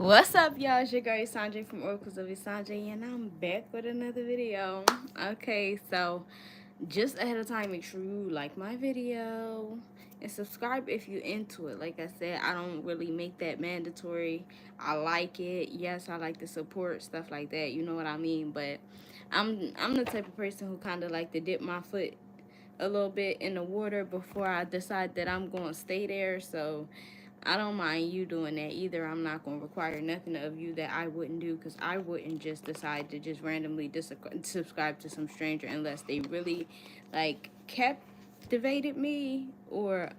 What's up, y'all? It's your girl Esenje from Oracles of Esenje, and I'm back with another video. Okay, so just ahead of time, make sure you like my video and subscribe if you're into it. Like I said, I don't really make that mandatory. I like it. Yes, I like the support, stuff like that. You know what I mean? But I'm the type of person who kind of like to dip my foot a little bit in the water before I decide that I'm going to stay there. So I don't mind you doing that either. I'm not going to require nothing of you that I wouldn't do, because I wouldn't just decide to just randomly subscribe to some stranger unless they really like captivated me, or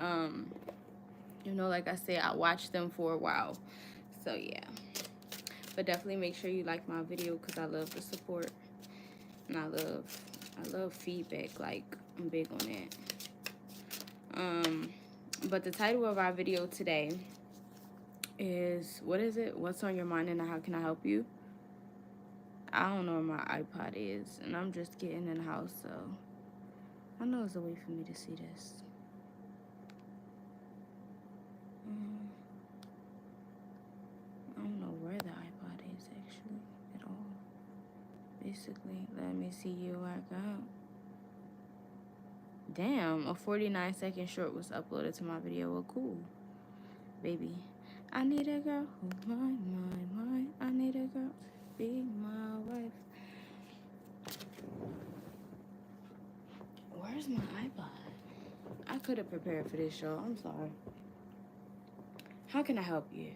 like I said, I watched them for a while. So yeah, but definitely make sure you like my video, because I love the support, and I love feedback. Like, I'm big on that. But the title of our video today is, what is it? What's on your mind and how can I help you? I don't know where my iPod is, and I'm just getting in the house, so I know there's a way for me to see this. I don't know where the iPod is actually at all. Basically, let me see you work out. Damn, a 49-second short was uploaded to my video. Well, cool, baby. I need a girl who my. I need a girl to be my wife. Where's my iPod? I could have prepared for this show. I'm sorry. How can I help you?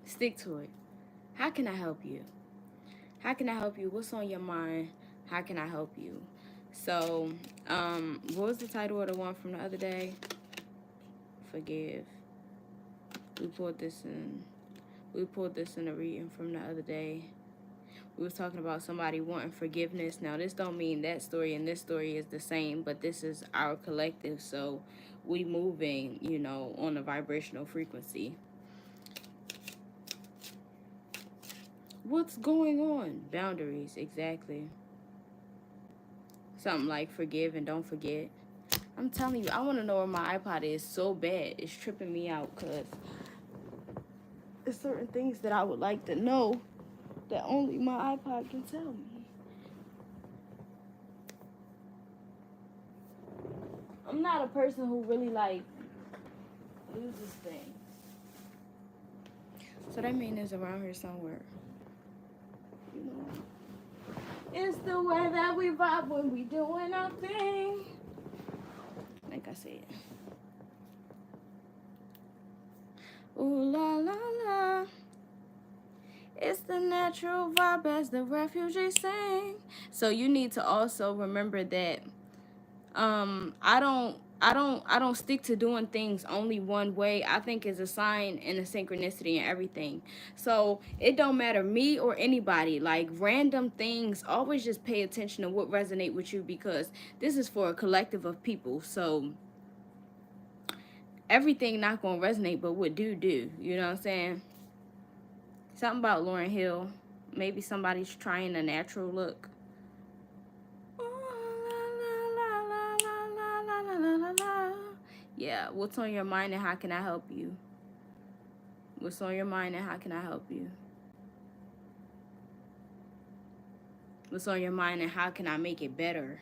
Stick to it. How can I help you? How can I help you? What's on your mind? How can I help you? So, what was the title of the one from the other day? Forgive. We pulled this in a reading from the other day. We was talking about somebody wanting forgiveness. Now, this don't mean that story and this story is the same, but this is our collective, so we moving, on a vibrational frequency. What's going on? Boundaries, exactly. Something like forgive and don't forget. I'm telling you, I want to know where my iPod is so bad. It's tripping me out, because there's certain things that I would like to know that only my iPod can tell me. I'm not a person who really loses things. So that means it's around here somewhere. It's the way that we vibe when we doing our thing. Like I said. Ooh la la la. It's the natural vibe, as the refugees sing. So you need to also remember that I don't stick to doing things only one way. I think it's a sign and a synchronicity and everything. So it don't matter me or anybody, like random things, always just pay attention to what resonate with you, because this is for a collective of people. So everything not gonna resonate, but what do, you know what I'm saying? Something about Lauryn Hill. Maybe somebody's trying a natural look. Yeah, what's on your mind and how can I help you? What's on your mind and how can I help you? What's on your mind and how can I make it better?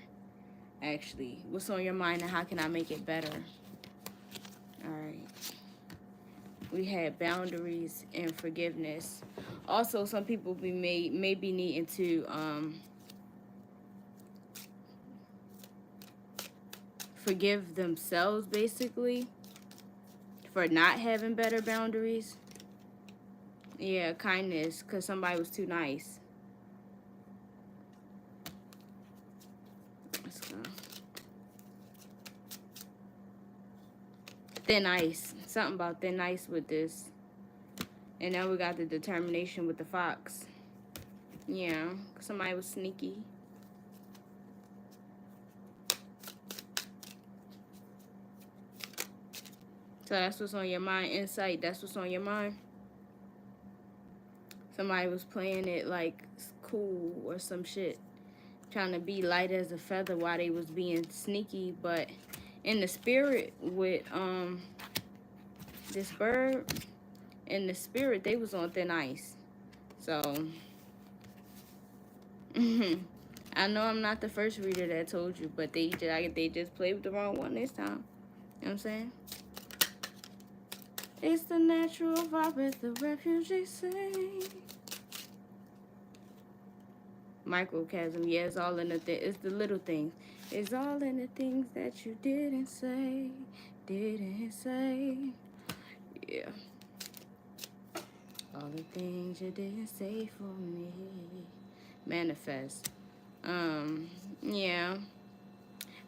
Actually, what's on your mind and how can I make it better? All right. We had boundaries and forgiveness. Also, some people may be needing to forgive themselves, basically, for not having better boundaries. Yeah, kindness, because somebody was too nice. Let's go. Thin ice. Something about thin ice with this. And now we got the determination with the fox. Yeah, somebody was sneaky. So that's what's on your mind. Insight, that's what's on your mind. Somebody was playing it like cool or some shit, trying to be light as a feather while they was being sneaky. But in the spirit with this bird in the spirit, they was on thin ice. So, I know I'm not the first reader that told you, but they just played with the wrong one this time. You know what I'm saying? It's the natural vibe at the refugees say. Microcosm, yeah, it's all in the it's the little things. It's all in the things that you didn't say. Yeah. All the things you didn't say for me. Manifest. Yeah.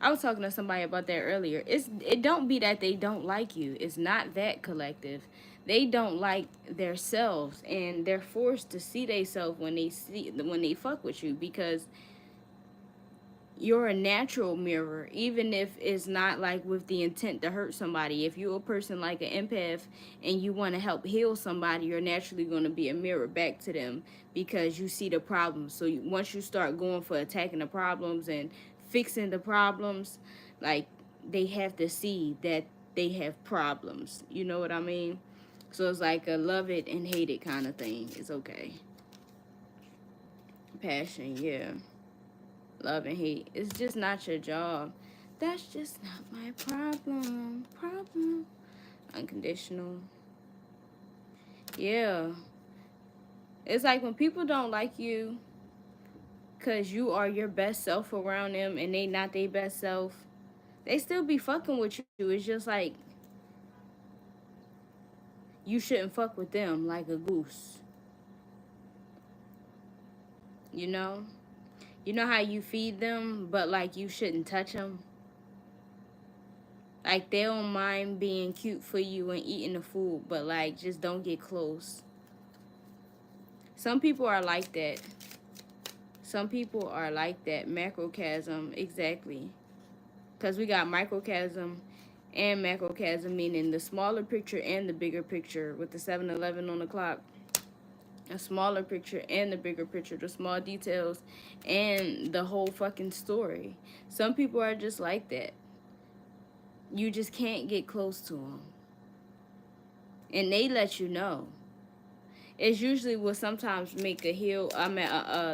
I was talking to somebody about that earlier. It don't be that they don't like you. It's not that collective. They don't like themselves, and they're forced to see themselves when they fuck with you, because you're a natural mirror, even if it's not like with the intent to hurt somebody. If you're a person like an empath and you want to help heal somebody, you're naturally going to be a mirror back to them, because you see the problems. So once you start going for attacking the problems and fixing the problems, like, they have to see that they have problems. You know what I mean? So it's like a love it and hate it kind of thing. It's okay. Passion, yeah. Love and hate. It's just not your job. That's just not my problem. Unconditional. Yeah. It's like when people don't like you because you are your best self around them and they not their best self, they still be fucking with you. It's just like, you shouldn't fuck with them like a goose. You know? You know how you feed them, but like you shouldn't touch them? Like, they don't mind being cute for you and eating the food, but like, just don't get close. Some people are like that. Some people are like that. Macrocosm, exactly. Because we got microcosm and macrocosm, meaning the smaller picture and the bigger picture, with the 7-Eleven on the clock. A smaller picture and the bigger picture, the small details and the whole fucking story. Some people are just like that. You just can't get close to them. And they let you know. It's usually what sometimes make a heal. I mean,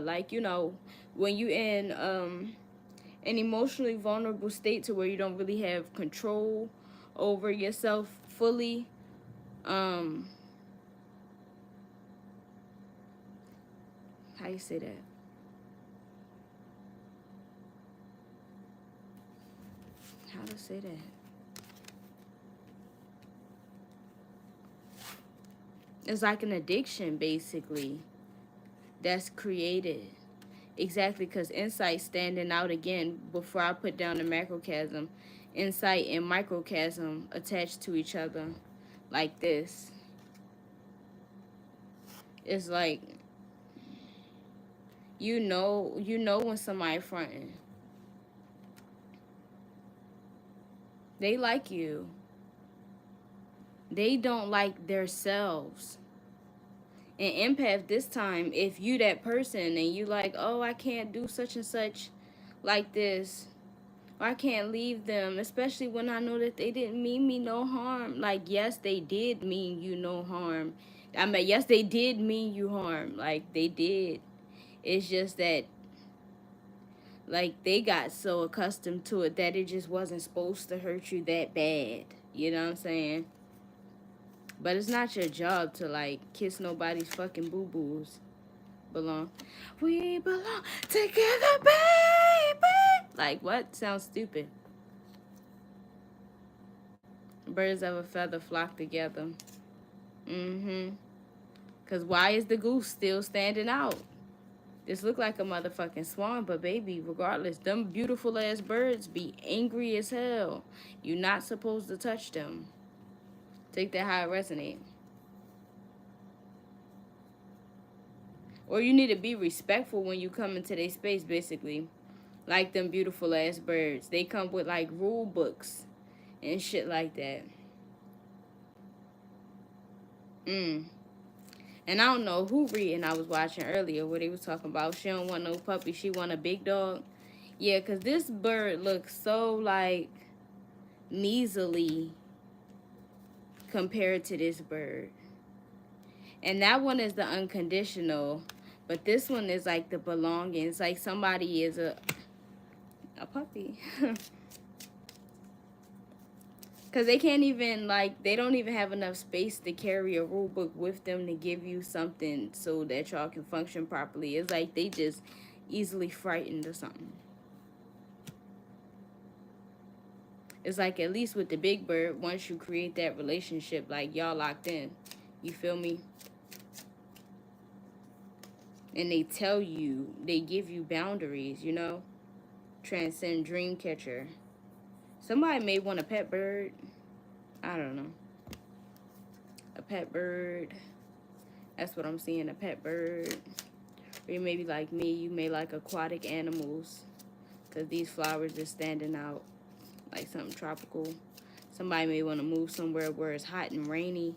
like, you know, when you in an emotionally vulnerable state to where you don't really have control over yourself fully. How you say that? How to say that? It's like an addiction, basically, that's created. Exactly, because insight standing out again, before I put down the macrocosm, insight and microcosm attached to each other like this. It's like, you know when somebody fronting. They like you. They don't like themselves. And empath, this time, if you that person and you like, oh, I can't do such and such like this, or I can't leave them, especially when I know that they didn't mean me no harm. Like, yes, they did mean you no harm. I mean, yes, they did mean you harm. Like, they did. It's just that, like, they got so accustomed to it that it just wasn't supposed to hurt you that bad. You know what I'm saying? But it's not your job to, like, kiss nobody's fucking boo-boos. We belong together, baby. Like, what? Sounds stupid. Birds of a feather flock together. Because why is the goose still standing out? This look like a motherfucking swan, but baby, regardless, them beautiful ass birds be angry as hell. You not supposed to touch them. Take that how it resonate. Or you need to be respectful when you come into their space, basically. Like them beautiful ass birds. They come with like rule books and shit like that. And I don't know who reading I was watching earlier where they was talking about she don't want no puppy, she want a big dog. Yeah, because this bird looks so like measly compared to this bird. And that one is the unconditional. But this one is like the belonging. It's like somebody is a puppy. Because they can't even, like, they don't even have enough space to carry a rule book with them to give you something so that y'all can function properly. It's like they just easily frightened or something. It's like, at least with the big bird, once you create that relationship, like, y'all locked in. You feel me? And they tell you, they give you boundaries, you know? Transcend dream catcher. Somebody may want a pet bird. I don't know. A pet bird. That's what I'm seeing, a pet bird. Or you may be like me, you may like aquatic animals. Because these flowers are standing out like something tropical. Somebody may want to move somewhere where it's hot and rainy.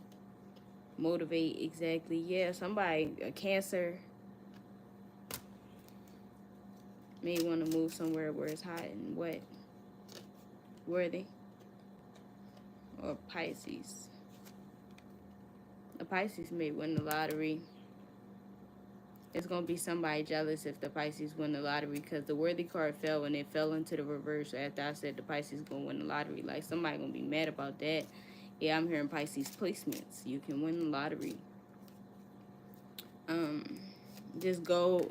Motivate, exactly. Yeah, somebody, a Cancer, may want to move somewhere where it's hot and wet. Worthy. Or Pisces. The Pisces may win the lottery. It's going to be somebody jealous if the Pisces win the lottery, because the worthy card fell and it fell into the reverse after I said the Pisces going to win the lottery. Like, somebody going to be mad about that. Yeah, I'm hearing Pisces placements. You can win the lottery. Just go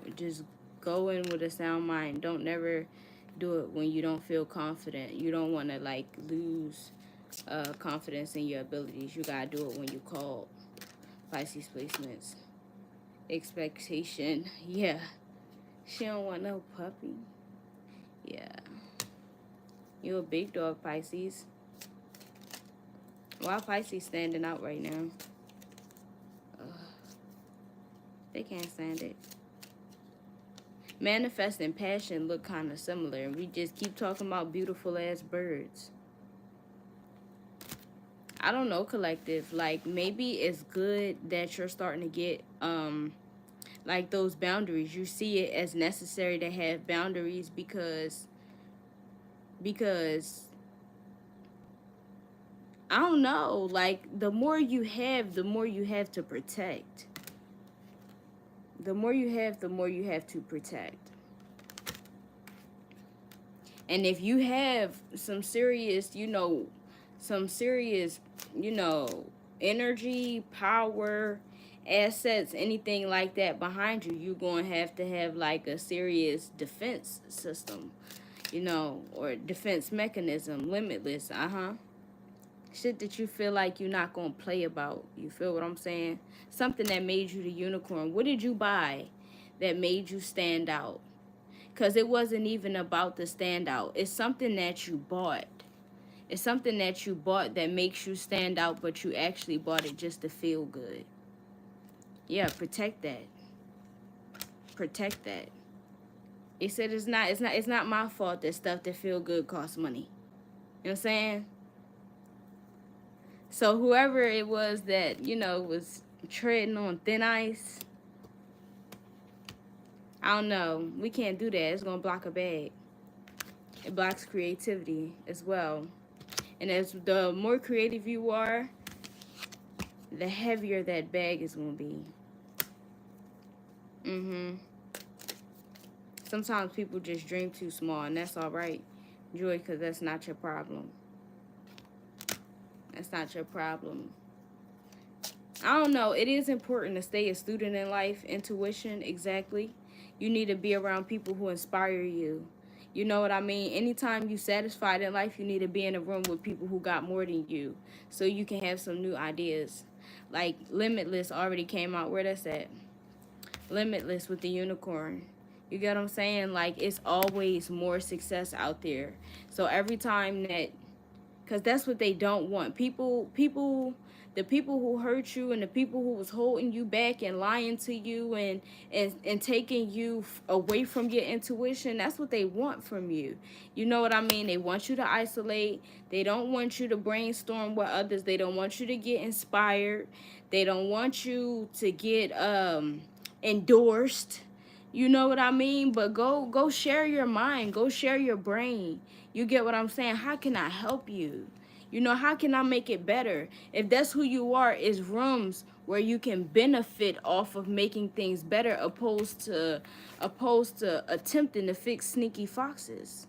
in with a sound mind. Don't never do it when you don't feel confident. You don't want to, like, lose confidence in your abilities. You got to do it when you call. Pisces placements. Expectation. Yeah. She don't want no puppy. Yeah. You a big dog, Pisces. Why Pisces standing out right now? They can't stand it. Manifest and passion look kind of similar. We just keep talking about beautiful ass birds. I don't know, collective. Like, maybe it's good that you're starting to get like those boundaries. You see it as necessary to have boundaries because I don't know, like, the more you have, the more you have to protect. The more you have, the more you have to protect. And if you have some serious, energy, power, assets, anything like that behind you, you're going to have like a serious defense system, or defense mechanism, limitless, shit that you feel like you're not going to play about. You feel what I'm saying? Something that made you the unicorn. What did you buy that made you stand out? Because it wasn't even about the standout. It's something that you bought. It's something that you bought that makes you stand out, but you actually bought it just to feel good. Yeah, protect that. Protect that. It said it's not my fault that stuff that feel good costs money. You know what I'm saying? So whoever it was that, was treading on thin ice, I don't know. We can't do that. It's going to block a bag. It blocks creativity as well. And as the more creative you are, the heavier that bag is going to be. Sometimes people just dream too small, and that's all right, Joy, because that's not your problem. That's not your problem. I don't know. It is important to stay a student in life. Intuition, exactly. You need to be around people who inspire you. You know what I mean? Anytime you satisfied in life, you need to be in a room with people who got more than you, so you can have some new ideas. Like Limitless already came out. Where that's at? Limitless with the unicorn. You get what I'm saying? Like, it's always more success out there. So every time that, because that's what they don't want. The people who hurt you and the people who was holding you back and lying to you and taking you away from your intuition, that's what they want from you. You know what I mean? They want you to isolate. They don't want you to brainstorm with others. They don't want you to get inspired. They don't want you to get endorsed. You know what I mean? But go share your mind. Go share your brain. You get what I'm saying? How can I help you? How can I make it better? If that's who you are, is rooms where you can benefit off of making things better, opposed to attempting to fix sneaky foxes.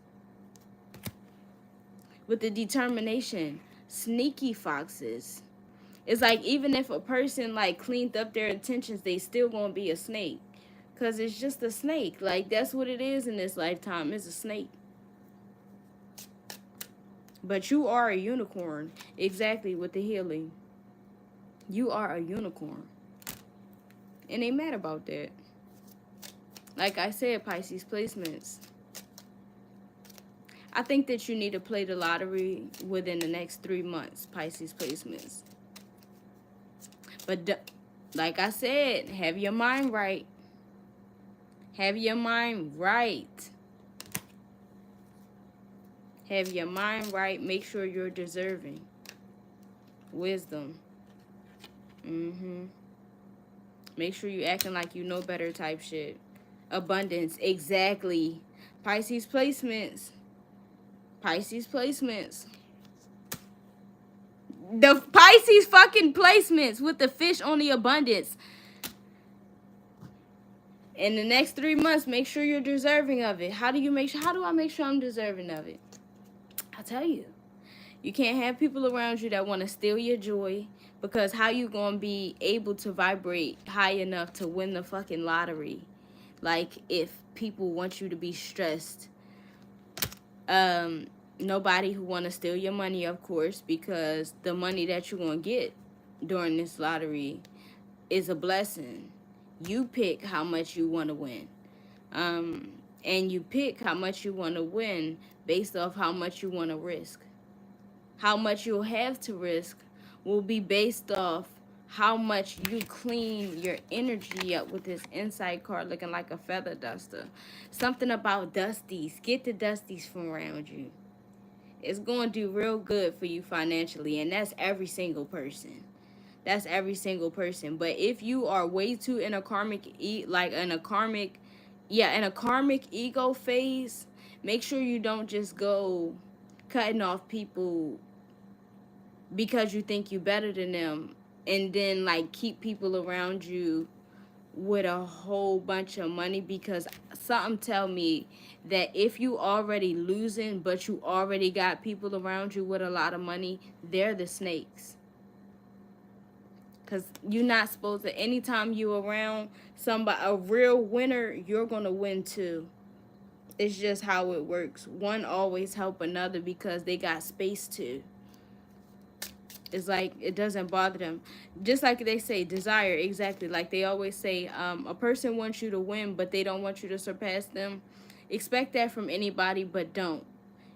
With the determination, sneaky foxes. It's like even if a person like cleaned up their intentions, they still gonna be a snake. Cause it's just a snake. Like that's what it is in this lifetime. It's a snake. But you are a unicorn. Exactly, with the healing. You are a unicorn. And they mad about that. Like I said, Pisces placements. I think that you need to play the lottery within the next 3 months, Pisces placements. But like I said, have your mind right. Have your mind right. Have your mind right. Make sure you're deserving. Wisdom. Make sure you acting like you know better type shit. Abundance. Exactly. Pisces placements. Pisces placements. The Pisces fucking placements with the fish on the abundance. In the next 3 months, make sure you're deserving of it. How do I make sure I'm deserving of it? I'll tell you. You can't have people around you that want to steal your joy, because how you going to be able to vibrate high enough to win the fucking lottery? Like, if people want you to be stressed. Nobody who want to steal your money, of course, because the money that you're going to get during this lottery is a blessing. You pick how much you want to win. And you pick how much you want to win based off how much you want to risk. How much you'll have to risk will be based off how much you clean your energy up with this insight card looking like a feather duster. Something about dusties. Get the dusties from around you. It's going to do real good for you financially, and that's every single person. That's every single person. But if you are way too in a karmic ego phase, make sure you don't just go cutting off people because you think you better than them, and then like keep people around you with a whole bunch of money, because something tell me that if you already losing but you already got people around you with a lot of money, they're the snakes. Because you're not supposed to, anytime you around somebody, a real winner, you're going to win too. It's just how it works. One always help another because they got space to. It's like it doesn't bother them. Just like they say, desire, exactly. Like they always say, a person wants you to win, but they don't want you to surpass them. Expect that from anybody, but don't.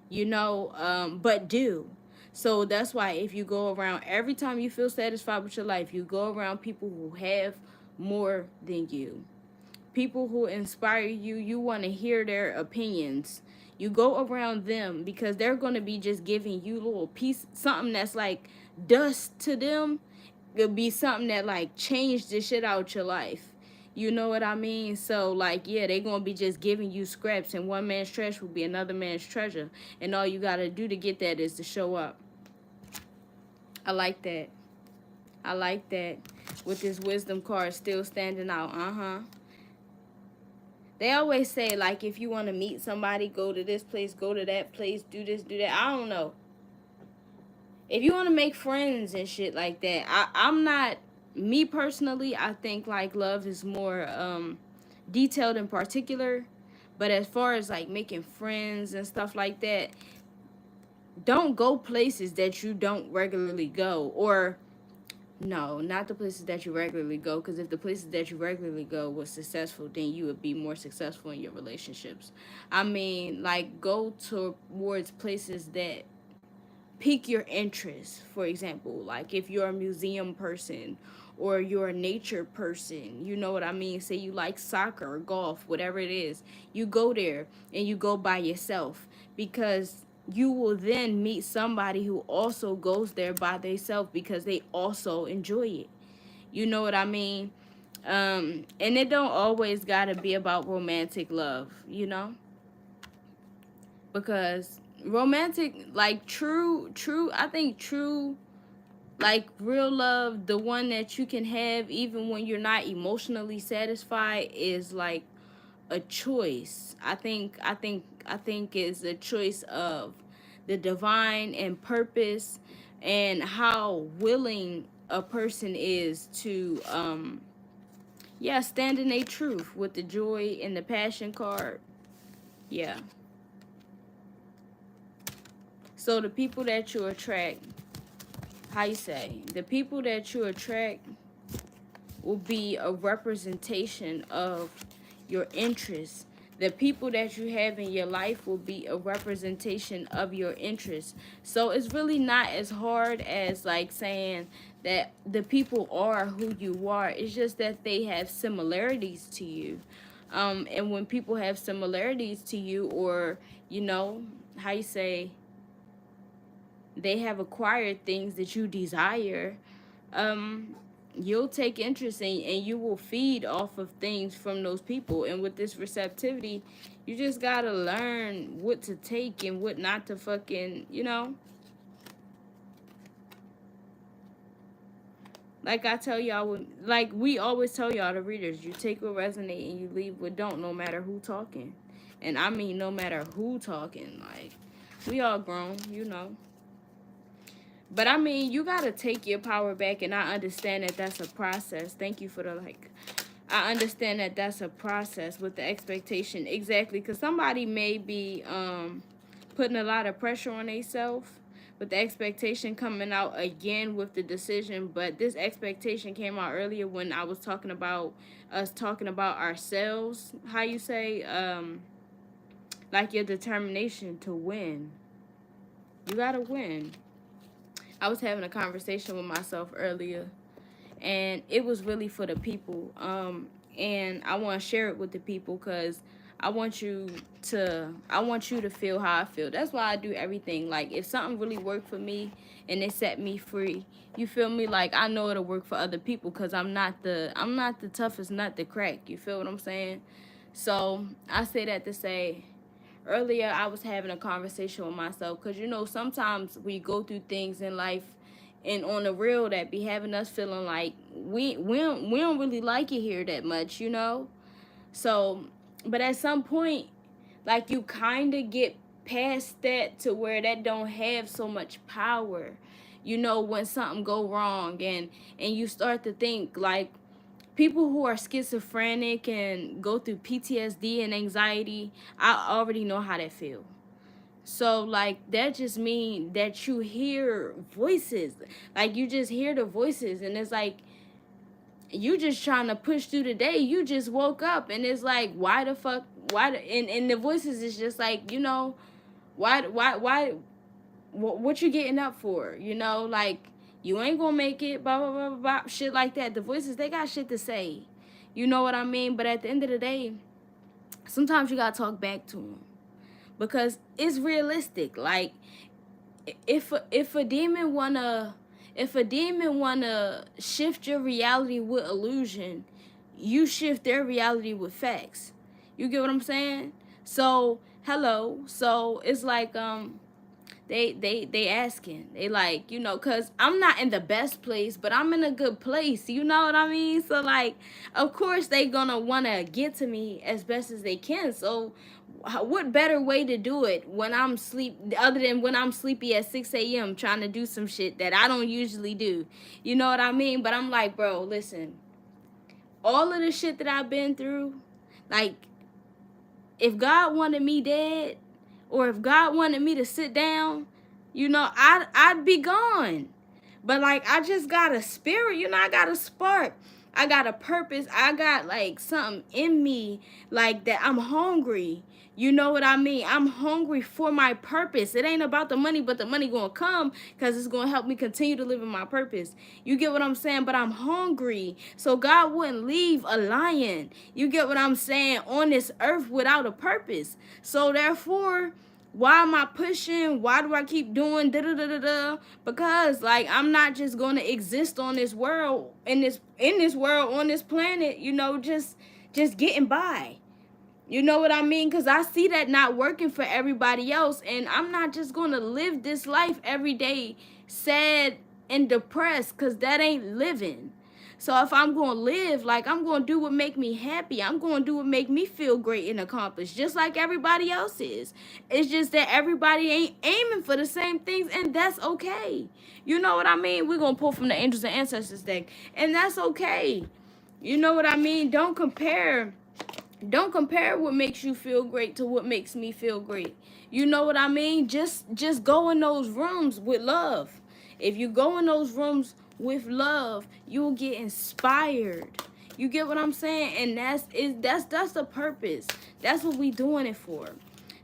But do. So that's why if you go around, every time you feel satisfied with your life, you go around people who have more than you. People who inspire you, you want to hear their opinions. You go around them because they're going to be just giving you little piece, something that's like dust to them. It'll be something that like changed the shit out your life. You know what I mean? So like, yeah, they're going to be just giving you scraps, and one man's trash will be another man's treasure. And all you got to do to get that is to show up. I like that. I like that. With this wisdom card still standing out. They always say, like, if you want to meet somebody, go to this place, go to that place, do this, do that. I don't know. If you want to make friends and shit like that, I'm not, me personally, I think, like, love is more detailed and particular. But as far as, like, making friends and stuff like that, don't go places that you don't regularly go. Or, no, not the places that you regularly go. Because if the places that you regularly go was successful, then you would be more successful in your relationships. I mean, like, go towards places that pique your interest. For example, like if you're a museum person or you're a nature person, you know what I mean? Say you like soccer or golf, whatever it is. You go there and you go by yourself, because you will then meet somebody who also goes there by themselves because they also enjoy it. You know what I mean? And it don't always gotta be about romantic love, because romantic, like true, I think true Like real love, the one that you can have even when you're not emotionally satisfied, is like a choice. I think is a choice of the divine and purpose, and how willing a person is to yeah, stand in a truth with the joy and the passion card. Yeah. So the people that you attract, how you say, the people that you attract will be a representation of your interests. The people that you have in your life will be a representation of your interests. So it's really not as hard as like saying that the people are who you are. It's just that they have similarities to you. And when people have similarities to you, or, you know, how you say, they have acquired things that you desire, um you'll take interest in, and you will feed off of things from those people. And with this receptivity, you just gotta learn what to take and what not to fucking, you know, like I tell y'all, like we always tell y'all, the readers, you take what resonate and you leave what don't, no matter who talking. And I mean no matter who talking. Like, we all grown, you know. But I mean, you gotta take your power back, and I understand that that's a process. Thank you for the like. I understand that that's a process with the expectation, exactly, because somebody may be putting a lot of pressure on themselves with the expectation coming out again with the decision. But this expectation came out earlier when I was talking about us talking about ourselves. How you say, like your determination to win. You gotta win. I was having a conversation with myself earlier, and it was really for the people. And I want to share it with the people because I want you to feel how I feel. That's why I do everything. Like, if something really worked for me and it set me free, you feel me? Like, I know it'll work for other people because I'm not the toughest nut to crack. You feel what I'm saying? So I say that to say, earlier I was having a conversation with myself, because, you know, sometimes we go through things in life and on the real that be having us feeling like we don't really like it here that much, you know. So, but at some point, like, you kind of get past that to where that don't have so much power, you know, when something go wrong, and you start to think like, people who are schizophrenic and go through PTSD and anxiety, I already know how that feel. So, like, that just mean that you hear voices. Like, you just hear the voices, and it's like you just trying to push through the day. You just woke up, and it's like, why the fuck, and the voices is just like, you know, why what you getting up for? You know, like, you ain't gonna make it, blah blah blah blah blah, shit like that. The voices, they got shit to say. You know what I mean? But at the end of the day, sometimes you gotta talk back to them, because it's realistic. Like, if a demon wanna shift your reality with illusion, you shift their reality with facts. You get what I'm saying? So hello. So it's like, they asking, they like, you know, because I'm not in the best place, but I'm in a good place, you know what I mean? So, like, of course they gonna want to get to me as best as they can. So what better way to do it when I'm sleep, other than when I'm sleepy at 6 a.m. trying to do some shit that I don't usually do, you know what I mean? But I'm like, bro, listen, all of the shit that I've been through, like, if God wanted me dead, or if God wanted me to sit down, you know, I'd be gone. But, like, I just got a spirit, you know, I got a spark. I got a purpose. I got, like, something in me, like, that I'm hungry. You know what I mean? I'm hungry for my purpose. It ain't about the money, but the money gonna come because it's gonna help me continue to live in my purpose. You get what I'm saying? But I'm hungry. So God wouldn't leave a lion, you get what I'm saying, on this earth without a purpose. So therefore, why am I pushing? Why do I keep doing da da da da da? Because, like, I'm not just gonna exist on this world, in this world, on this planet, you know, just getting by. You know what I mean? Because I see that not working for everybody else. And I'm not just going to live this life every day sad and depressed, because that ain't living. So if I'm going to live, like, I'm going to do what make me happy. I'm going to do what make me feel great and accomplished, just like everybody else is. It's just that everybody ain't aiming for the same things, and that's okay. You know what I mean? We're going to pull from the Angels and Ancestors deck, and that's okay. You know what I mean? Don't compare what makes you feel great to what makes me feel great. You know what I mean? Just go in those rooms with love. If you go in those rooms with love, you'll get inspired. You get what I'm saying? And that's the purpose. That's what we doing it for.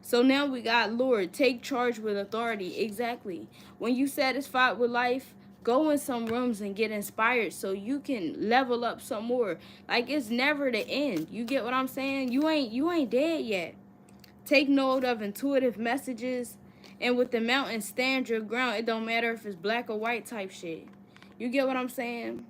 So now we got Lord, take charge with authority. Exactly. When you satisfied with life, go in some rooms and get inspired so you can level up some more. Like, it's never the end. You get what I'm saying? You ain't dead yet. Take note of intuitive messages, and with the mountain, stand your ground. It don't matter if it's black or white type shit. You get what I'm saying?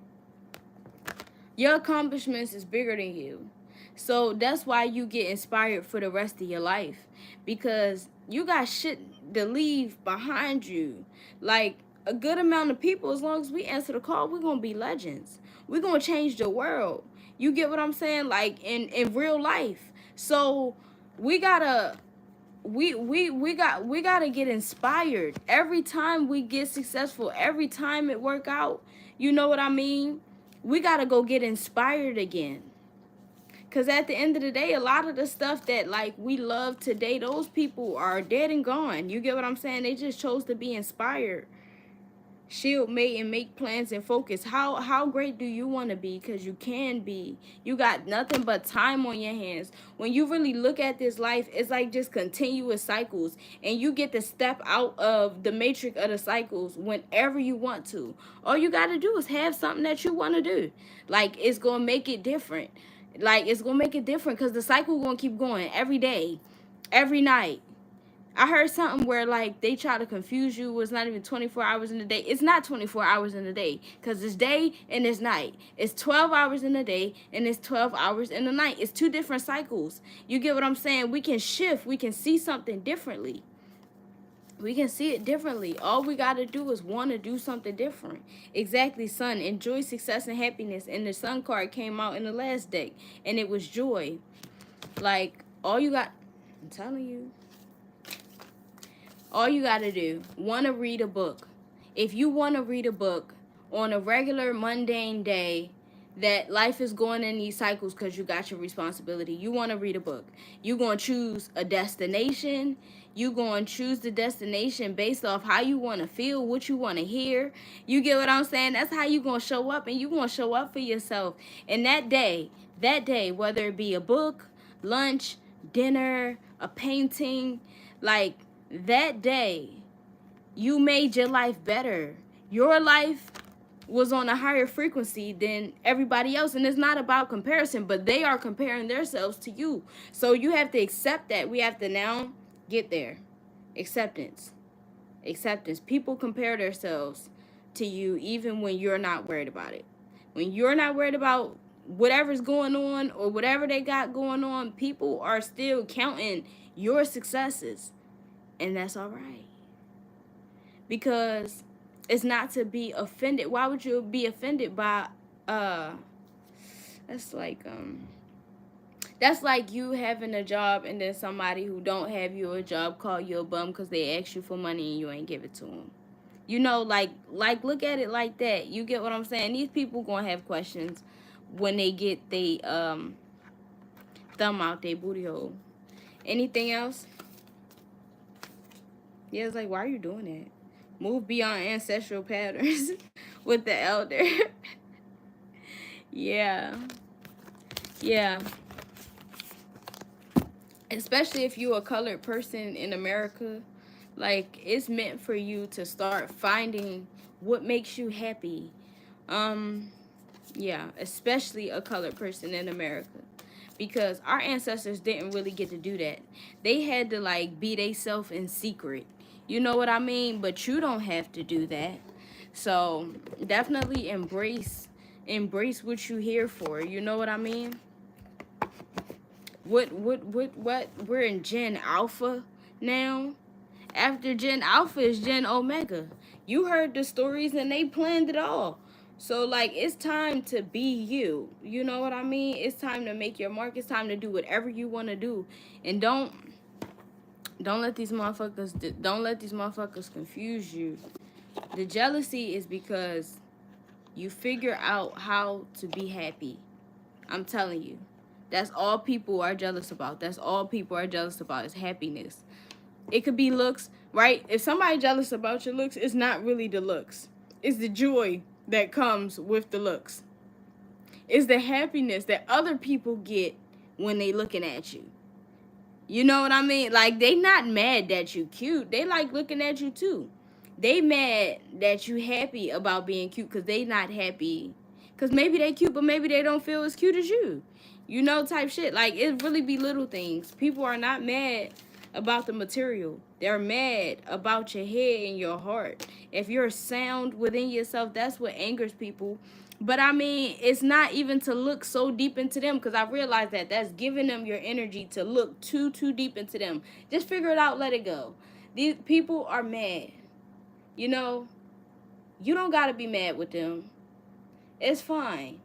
Your accomplishments is bigger than you. So that's why you get inspired for the rest of your life. Because you got shit to leave behind you. Like, a good amount of people, as long as we answer the call, we're going to be legends. We're going to change the world. You get what I'm saying? Like, in real life. So we gotta we gotta get inspired every time we get successful, every time it work out. You know what I mean? We gotta go get inspired again. Because at the end of the day, a lot of the stuff that, like, we love today, those people are dead and gone. You get what I'm saying? They just chose to be inspired. Shield, mate, and make plans and focus. How great do you want to be? Because you can be. You got nothing but time on your hands. When you really look at this life, it's like just continuous cycles. And you get to step out of the matrix of the cycles whenever you want to. All you got to do is have something that you want to do. Like, it's going to make it different. Like, it's going to make it different because the cycle going to keep going every day, every night. I heard something where, like, they try to confuse you. It's not even 24 hours in a day. It's not 24 hours in a day, because it's day and it's night. It's 12 hours in a day and it's 12 hours in the night. It's two different cycles. You get what I'm saying? We can shift. We can see something differently. We can see it differently. All we got to do is want to do something different. Exactly, Sun. Enjoy success and happiness. And the Sun card came out in the last deck, and it was joy. Like, all you got... I'm telling you. All you got to do, want to read a book. If you want to read a book on a regular mundane day that life is going in these cycles because you got your responsibility, you want to read a book. You're going to choose a destination. You're going to choose the destination based off how you want to feel, what you want to hear. You get what I'm saying? That's how you're going to show up, and you're going to show up for yourself. And that day, whether it be a book, lunch, dinner, a painting, like, that day, you made your life better. Your life was on a higher frequency than everybody else. And it's not about comparison, but they are comparing themselves to you. So you have to accept that. We have to now get there. Acceptance. Acceptance. People compare themselves to you even when you're not worried about it. When you're not worried about whatever's going on or whatever they got going on, people are still counting your successes. And that's all right. Because it's not to be offended. Why would you be offended by that's like you having a job and then somebody who don't have you a job call you a bum because they ask you for money and you ain't give it to them. You know, like look at it like that. You get what I'm saying? These people gonna have questions when they get they thumb out their booty hole. Anything else? Yeah, it's like, why are you doing that? Move beyond ancestral patterns with the elder. Yeah. Yeah. Especially if you're a colored person in America. Like, it's meant for you to start finding what makes you happy. Yeah, especially a colored person in America. Because our ancestors didn't really get to do that. They had to, like, be theyself in secret. You know what I mean? But you don't have to do that. So definitely embrace what you here for. You know what I mean? What we're in Gen Alpha now. After Gen Alpha is Gen Omega. You heard the stories and they planned it all. So like it's time to be you. You know what I mean? It's time to make your mark. It's time to do whatever you want to do. And don't let these motherfuckers confuse you. The jealousy is because you figure out how to be happy. I'm telling you. That's all people are jealous about. That's all people are jealous about is happiness. It could be looks, right? If somebody jealous about your looks, it's not really the looks. It's the joy that comes with the looks. It's the happiness that other people get when they looking at you. You know what I mean? Like, they not mad that you cute. They like looking at you too. They mad that you happy about being cute because they not happy. Because maybe they cute, but maybe they don't feel as cute as you. You know, type shit. Like, it really be little things. People are not mad about the material. They're mad about your head and your heart. If you're sound within yourself, that's what angers people. But I mean, it's not even to look so deep into them, because I realize that that's giving them your energy to look too deep into them. Just figure it out, let it go. These people are mad. You know, you don't gotta be mad with them. It's fine.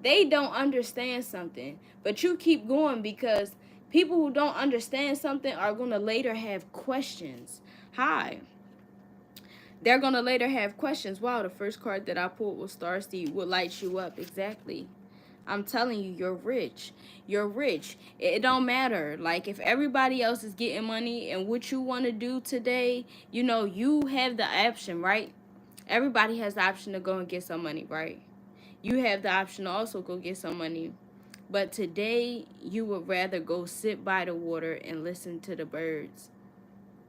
They don't understand something, but you keep going because people who don't understand something are gonna later have questions. Hi. They're going to later have questions. Wow, the first card that I pulled was Starseed. What lights you up? Exactly. I'm telling you, you're rich. You're rich. It don't matter. Like, if everybody else is getting money and what you want to do today, you know, you have the option, right? Everybody has the option to go and get some money, right? You have the option to also go get some money. But today, you would rather go sit by the water and listen to the birds.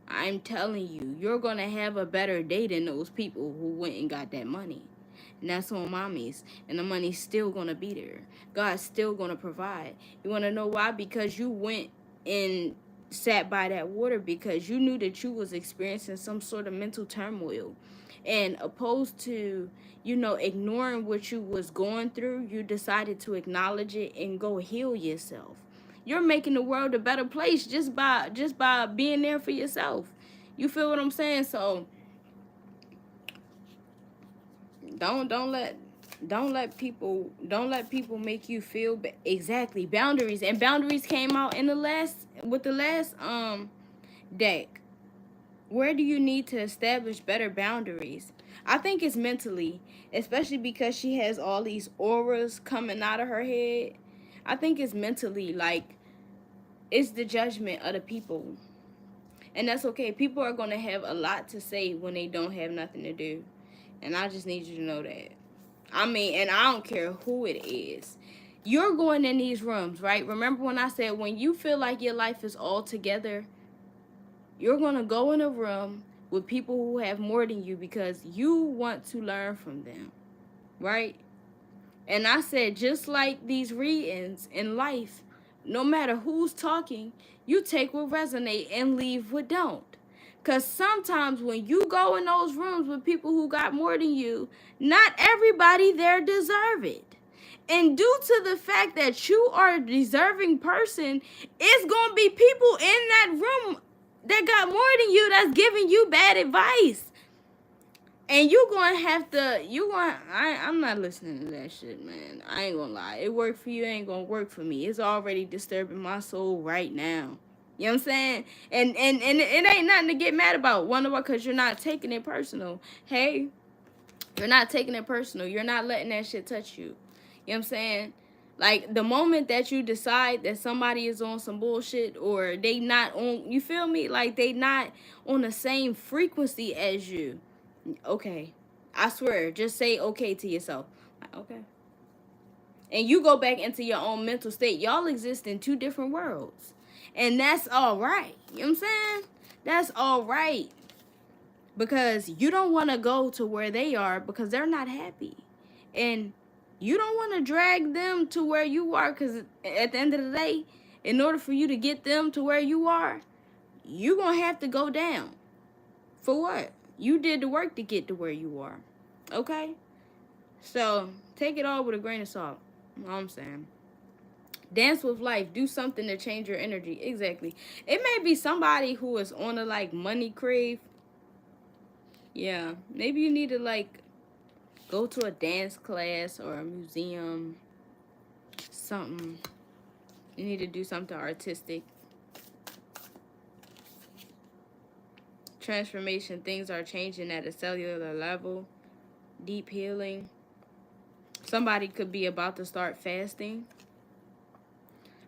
I'm telling you, you're going to have a better day than those people who went and got that money. And that's on mommies. And the money's still going to be there. God's still going to provide. You want to know why? Because you went and sat by that water because you knew that you was experiencing some sort of mental turmoil. And opposed to, you know, ignoring what you was going through, you decided to acknowledge it and go heal yourself. You're making the world a better place just by being there for yourself. You feel what I'm saying? So don't let people make you feel exactly. Boundaries, and boundaries came out in the last deck. Where do you need to establish better boundaries? I think it's mentally, especially because she has all these auras coming out of her head. I think it's mentally, like, it's the judgment of the people. And that's okay. People are going to have a lot to say when they don't have nothing to do. And I just need you to know that. I mean, and I don't care who it is. You're going in these rooms, right? Remember when I said when you feel like your life is all together, you're going to go in a room with people who have more than you because you want to learn from them, right? And I said, just like these readings in life, no matter who's talking, you take what resonate and leave what don't. Because sometimes when you go in those rooms with people who got more than you, not everybody there deserve it. And due to the fact that you are a deserving person, it's going to be people in that room that got more than you that's giving you bad advice. And you gonna have to, I'm not listening to that shit, man. I ain't gonna lie. It worked for you, it ain't gonna work for me. It's already disturbing my soul right now. You know what I'm saying? And it ain't nothing to get mad about. Wonder why? Because you're not taking it personal. Hey, you're not taking it personal. You're not letting that shit touch you. You know what I'm saying? Like, the moment that you decide that somebody is on some bullshit or they not on, you feel me? Like, they not on the same frequency as you. Okay. I swear, just say okay to yourself. Like, okay. And you go back into your own mental state. Y'all exist in two different worlds. And that's all right. You know what I'm saying? That's all right. Because you don't want to go to where they are because they're not happy. And you don't want to drag them to where you are because at the end of the day, in order for you to get them to where you are, you're going to have to go down. For what? You did the work to get to where you are. Okay? So, take it all with a grain of salt. You know what I'm saying? Dance with life. Do something to change your energy. Exactly. It may be somebody who is on a like money crave. Yeah. Maybe you need to like go to a dance class or a museum. Something. You need to do something artistic. Transformation. Things are changing at a cellular level. Deep healing. Somebody could be about to start fasting.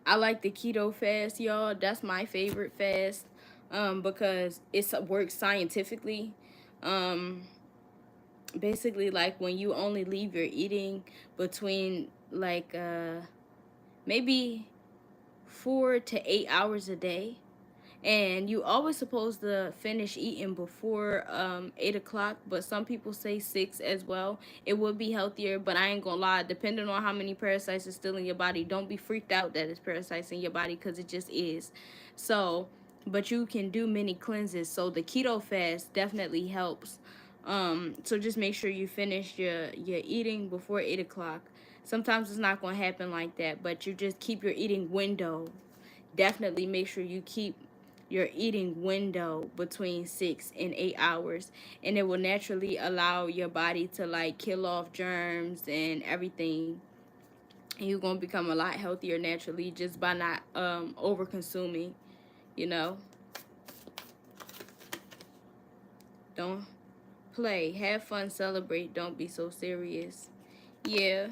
I like the keto fast, y'all. That's my favorite fast, because it works scientifically. Um, Basically, like when you only leave your eating between like maybe 4 to 8 hours a day, and you always supposed to finish eating before 8 o'clock, but some people say 6 as well. It would be healthier, but I ain't gonna lie, depending on how many parasites is still in your body, don't be freaked out that it's parasites in your body, because it just is. So but you can do many cleanses, so the keto fast definitely helps. So just make sure you finish your eating before 8 o'clock. Sometimes it's not gonna happen like that, but you just keep your eating window. Definitely make sure you keep your eating window between 6 and 8 hours, and it will naturally allow your body to like kill off germs and everything, and you're gonna become a lot healthier naturally just by not over consuming, you know. Don't play, have fun, celebrate, don't be so serious. Yeah,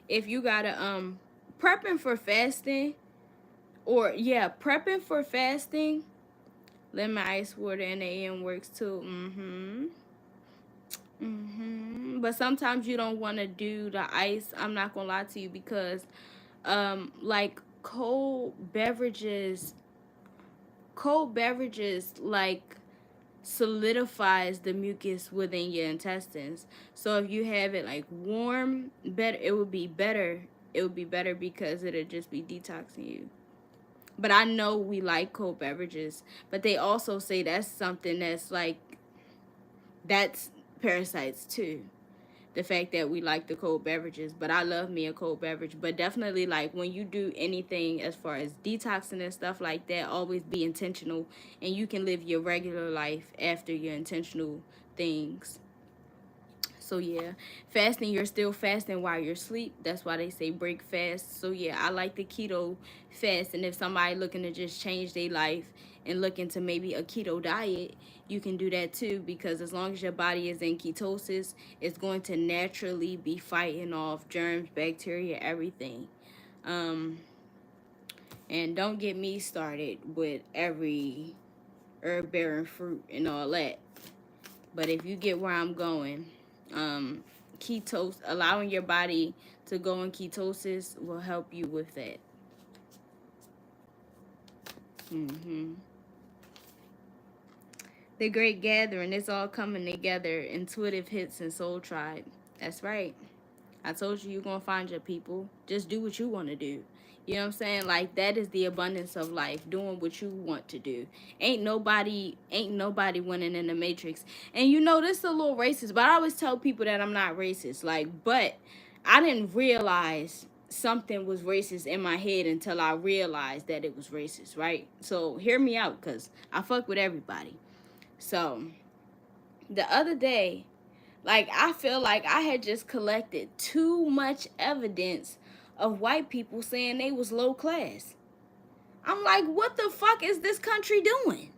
if you gotta prepping for fasting, or yeah, prepping for fasting, lemon ice water and AM works too. But sometimes you don't want to do the ice. I'm not gonna lie to you, because like cold beverages like solidifies the mucus within your intestines. So if you have it like warm, better, it would be better. It would be better because it'll just be detoxing you. But I know we like cold beverages, but they also say that's something that's like, that's parasites too. The fact that we like the cold beverages, but I love me a cold beverage. But definitely, like when you do anything as far as detoxing and stuff like that, always be intentional, and you can live your regular life after your intentional things. So yeah, fasting, you're still fasting while you're asleep. That's why they say break fast. So yeah, I like the keto fast, and if somebody looking to just change their life and looking to maybe a keto diet, you can do that too, because as long as your body is in ketosis, it's going to naturally be fighting off germs, bacteria, everything. Um, and don't get me started with every herb bearing fruit and all that. But if you get where I'm going, ketos, allowing your body to go in ketosis will help you with that. The Great Gathering, it's all coming together. Intuitive Hits and Soul Tribe. That's right. I told you you're going to find your people. Just do what you want to do. You know what I'm saying? Like, that is the abundance of life, doing what you want to do. Ain't nobody winning in the Matrix. And you know, this is a little racist, but I always tell people that I'm not racist. Like, but I didn't realize something was racist in my head until I realized that it was racist, right? So hear me out, because I fuck with everybody. So the other day, like, I feel like I had just collected too much evidence of white people saying they was low class. I'm like, what the fuck is this country doing?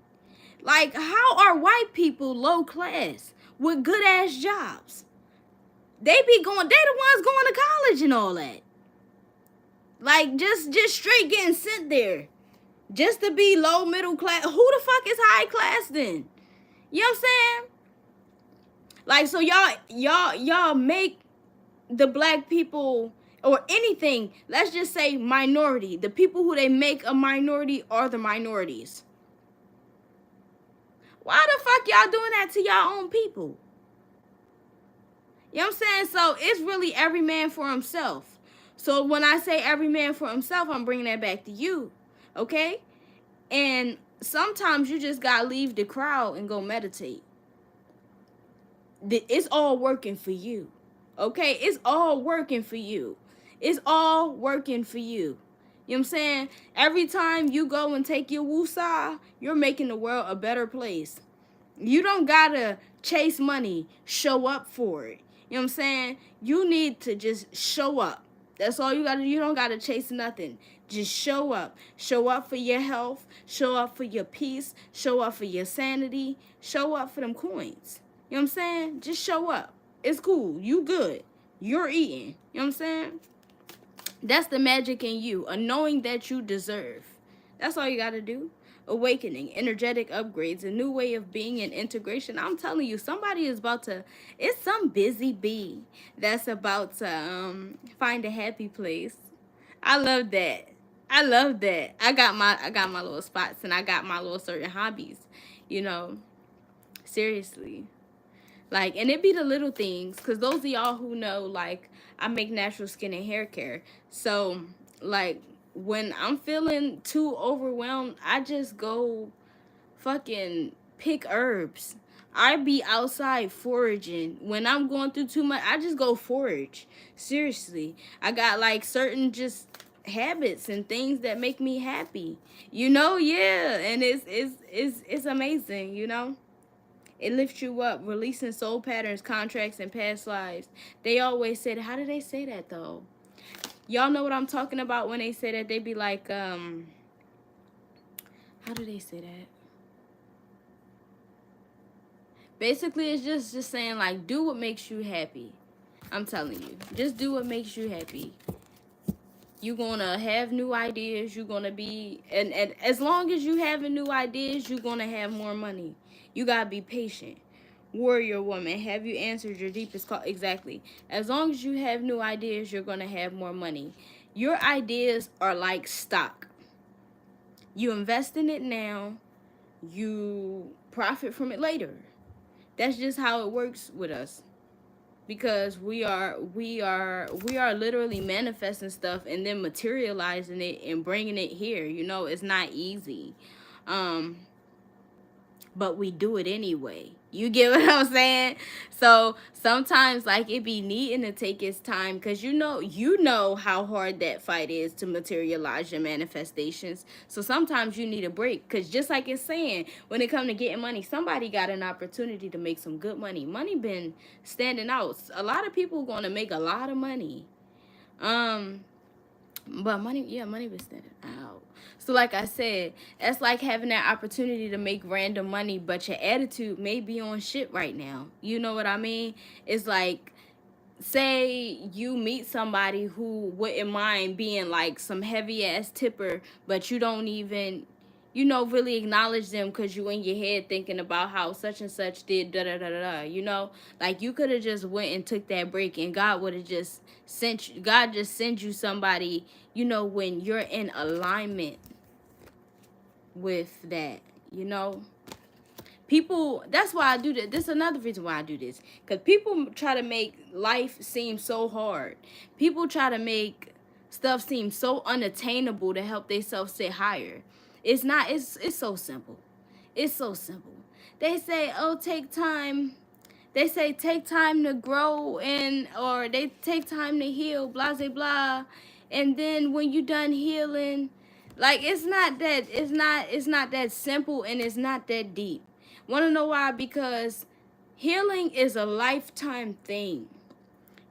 Like, how are white people low class with good ass jobs? They the ones going to college and all that. Like, just straight getting sent there just to be low middle class. Who the fuck is high class then? You know what I'm saying? Like, so y'all make the black people, or anything, let's just say minority, the people who they make a minority are the minorities. Why the fuck y'all doing that to y'all own people? You know what I'm saying? So it's really every man for himself. So when I say every man for himself, I'm bringing that back to you. Okay? And sometimes you just gotta leave the crowd and go meditate. It's all working for you. Okay? It's all working for you. It's all working for you. You know what I'm saying? Every time you go and take your woosah, you're making the world a better place. You don't gotta chase money, show up for it. You know what I'm saying? You need to just show up. That's all you gotta do. You don't gotta chase nothing. Just show up. Show up for your health. Show up for your peace. Show up for your sanity. Show up for them coins. You know what I'm saying? Just show up. It's cool. You good. You're eating. You know what I'm saying? That's the magic in you, a knowing that you deserve. That's all you gotta do. Awakening, energetic upgrades, a new way of being and integration. I'm telling you, somebody is about to, it's some busy bee that's about to find a happy place. I love that. I love that. I got my little spots and I got my little certain hobbies, you know. Seriously. Like, and it be the little things, because those of y'all who know, like, I make natural skin and hair care. So, like, when I'm feeling too overwhelmed, I just go fucking pick herbs. I be outside foraging. When I'm going through too much, I just go forage. Seriously. I got, like, certain just habits and things that make me happy. You know, yeah. And it's amazing, you know. It lifts you up, releasing soul patterns, contracts, and past lives. They always say that. How do they say that, though? Y'all know what I'm talking about when they say that? They be like, how do they say that? Basically, it's just saying, like, do what makes you happy. I'm telling you. Just do what makes you happy. You're going to have new ideas. You're going to be... And as long as you having new ideas, you're going to have more money. You got to be patient. Warrior woman, have you answered your deepest call? Exactly. As long as you have new ideas, you're going to have more money. Your ideas are like stock. You invest in it now. You profit from it later. That's just how it works with us. Because we are literally manifesting stuff and then materializing it and bringing it here. You know, it's not easy. But we do it anyway. You get what I'm saying? So sometimes, like, it be needing to take its time, because you know how hard that fight is to materialize your manifestations. So sometimes you need a break, because just like it's saying, when it comes to getting money, somebody got an opportunity to make some good money. Money been standing out. A lot of people going to make a lot of money. But money been standing out. So like I said, that's like having that opportunity to make random money, but your attitude may be on shit right now. You know what I mean? It's like, say you meet somebody who wouldn't mind being like some heavy ass tipper, but you don't even, really acknowledge them, because you in your head thinking about how such and such did da da da da. Like, you could have just went and took that break, and God would have just God just sends you somebody, when you're in alignment with that, people. That's why I do this. This is another reason why I do this, because people try to make life seem so hard. People try to make stuff seem so unattainable to help themselves sit higher. It's not. It's so simple. It's so simple. They say, oh, take time. They say take time to grow, or they take time to heal, blah blah blah. And then when you done healing, like, it's not that simple, and it's not that deep. Want to know why? Because healing is a lifetime thing.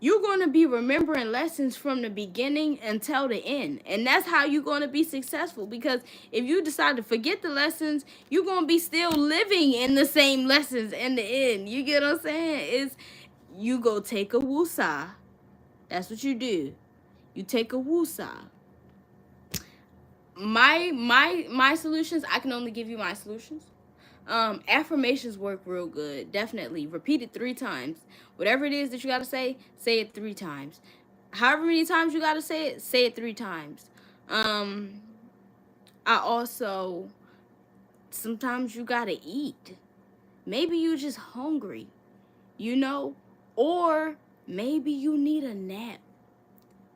You're going to be remembering lessons from the beginning until the end. And that's how you're going to be successful. Because if you decide to forget the lessons, you're going to be still living in the same lessons in the end. You get what I'm saying? You go take a woosah. That's what you do. You take a woosah. My solutions, I can only give you my solutions. Affirmations work real good. Definitely. Repeat it 3 times. Whatever it is that you got to say it 3 times. However many times you got to say it 3 times. I also, sometimes you got to eat. Maybe you just hungry, or maybe you need a nap.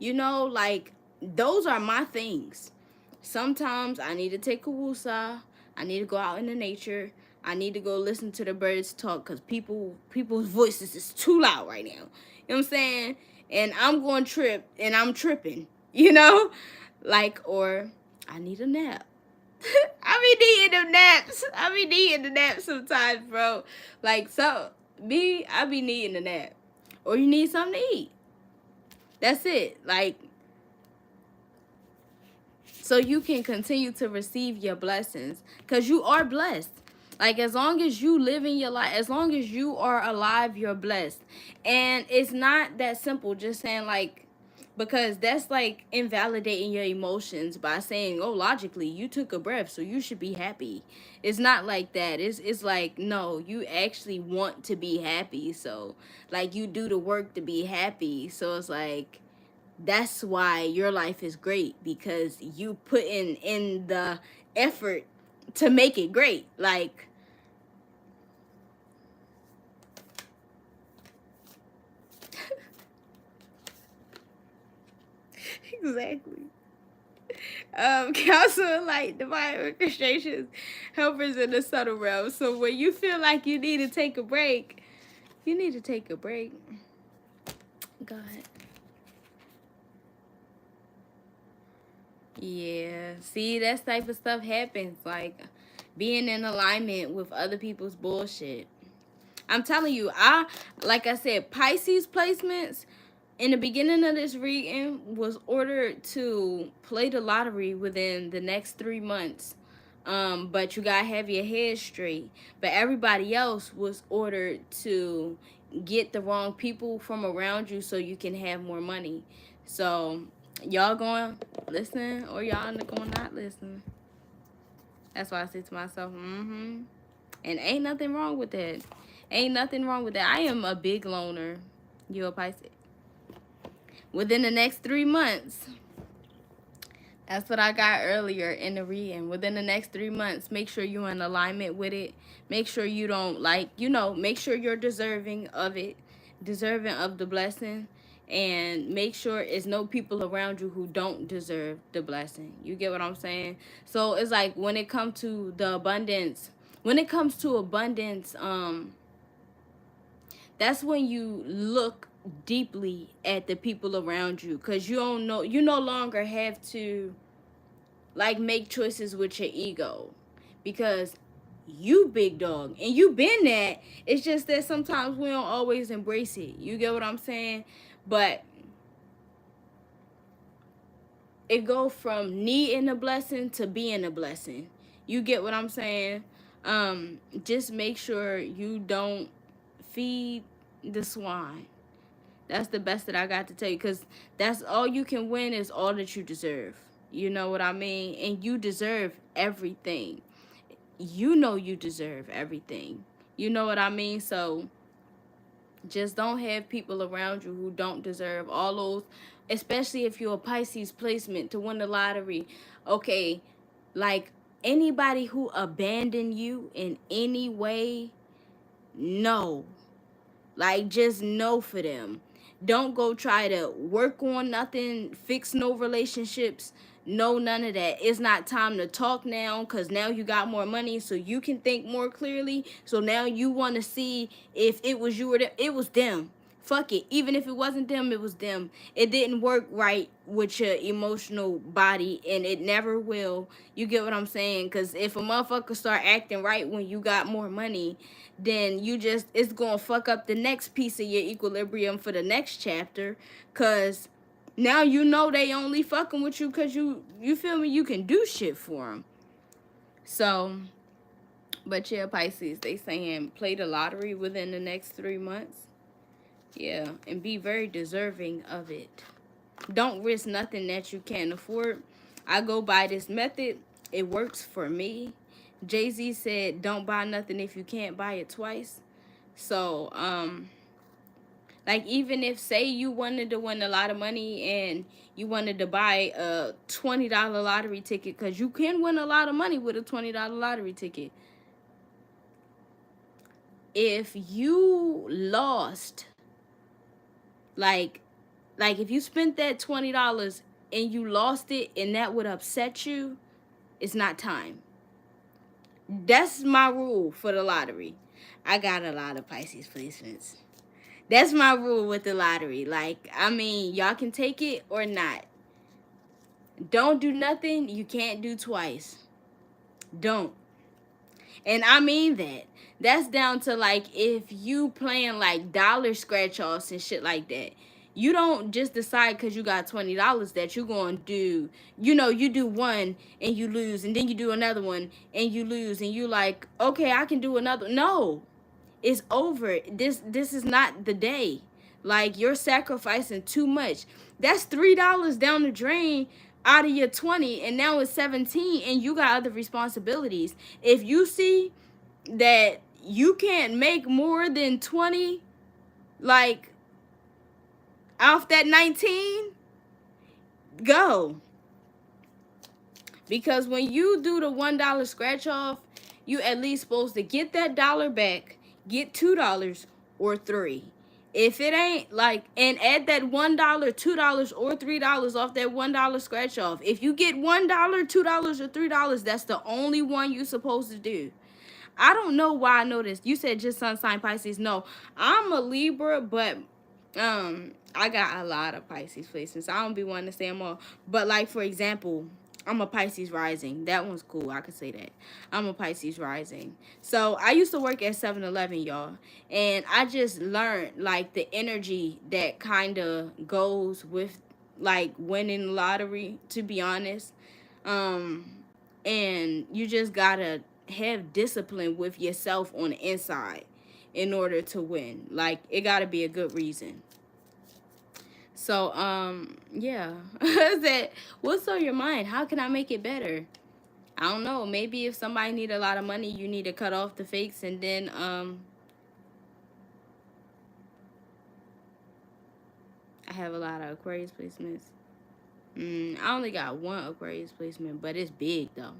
Like, those are my things. Sometimes I need to take a woosah. I need to go out in the nature. I need to go listen to the birds talk, because people's voices is too loud right now. You know what I'm saying? And I'm going trip, and I'm tripping, Like, or I need a nap. I be needing them naps. I be needing the naps sometimes, bro. Like, so me, I be needing a nap. Or you need something to eat. That's it. Like, so you can continue to receive your blessings, because you are blessed. Like, as long as you live in your life, as long as you are alive, you're blessed. And it's not that simple, just saying like, because that's like invalidating your emotions by saying, oh, logically you took a breath so you should be happy. It's not like that. It's like, no, you actually want to be happy, so like you do the work to be happy. So it's like, that's why your life is great, because you put in the effort to make it great. Like, exactly. Counsel like divine orchestrations, helpers in the subtle realm. So when you feel like you need to take a break, you need to take a break. God. Yeah. See, that type of stuff happens. Like being in alignment with other people's bullshit. I'm telling you, like I said, Pisces placements in the beginning of this reading was ordered to play the lottery within the next 3 months. But you gotta have your head straight. But everybody else was ordered to get the wrong people from around you so you can have more money. So y'all going to listen, or y'all going to not listen. That's why I say to myself, mm-hmm. And ain't nothing wrong with that. Ain't nothing wrong with that. I am a big loner. You a Pisces? Within the next 3 months. That's what I got earlier in the reading. Within the next 3 months, make sure you're in alignment with it. Make sure you don't, like, make sure you're deserving of it. Deserving of the blessing. And make sure it's no people around you who don't deserve the blessing. You get what I'm saying? So it's like when it comes to the abundance, that's when you look deeply at the people around you, because you no longer have to like make choices with your ego, because you big dog and you been that. It's just that sometimes we don't always embrace it. You get what I'm saying? But it go from needing a blessing to being a blessing. You get what I'm saying? Just make sure you don't feed the swine. That's the best that I got to tell you, because that's all you can win, is all that you deserve. You know what I mean? And you deserve everything. You know you deserve everything. You know what I mean? So just don't have people around you who don't deserve all those, especially if you're a Pisces placement to win the lottery. Okay, like anybody who abandoned you in any way, no. Like, just no for them. Don't go try to work on nothing, fix no relationships, no, none of that. It's not time to talk now, because now you got more money, so you can think more clearly. So now you want to see if it was you or them. It was them. Fuck it. Even if it wasn't them, it was them. It didn't work right with your emotional body, and it never will. You get what I'm saying? Because if a motherfucker start acting right when you got more money, then it's gonna fuck up the next piece of your equilibrium for the next chapter. Because now you know they only fucking with you because you feel me, you can do shit for them. So, but yeah, Pisces, they saying play the lottery within the next 3 months. Yeah, and be very deserving of it. Don't risk nothing that you can't afford. I go by this method. It works for me. Jay-Z said, don't buy nothing if you can't buy it twice. So, like, even if, say, you wanted to win a lot of money and you wanted to buy a $20 lottery ticket, because you can win a lot of money with a $20 lottery ticket. If you lost, like if you spent that $20 and you lost it and that would upset you, it's not time. That's my rule for the lottery. I got a lot of Pisces placements. That's my rule with the lottery. Like, I mean, y'all can take it or not. Don't do nothing you can't do twice. Don't. And I mean that. That's down to like if you playing like dollar scratch offs and shit like that. You don't just decide because you got $20 that you're going to do, you do one and you lose, and then you do another one and you lose, and you like, okay, I can do another. No, it's over. This is not the day. Like, you're sacrificing too much. That's $3 down the drain out of your 20, and now it's 17, and you got other responsibilities. If you see that you can't make more than 20, like, off that 19, go. Because when you do the $1 scratch off, you at least supposed to get that dollar back, get $2 or $3. If it ain't like, and add that $1, $2 or $3 off that $1 scratch off. If you get $1, $2 or $3, that's the only one you supposed to do. I don't know why I know this. You said just sun sign Pisces. No, I'm a Libra, but I got a lot of Pisces placements. I don't be wanting to say them all. But like, for example, I'm a Pisces rising. That one's cool. I could say that. I'm a Pisces rising. So I used to work at 7-Eleven, y'all. And I just learned like the energy that kind of goes with like winning the lottery, to be honest. And you just gotta have discipline with yourself on the inside in order to win. Like, it gotta be a good reason. So, yeah. That, what's on your mind? How can I make it better? I don't know. Maybe if somebody need a lot of money, you need to cut off the fakes, and then, I have a lot of Aquarius placements. I only got one Aquarius placement, but it's big, though.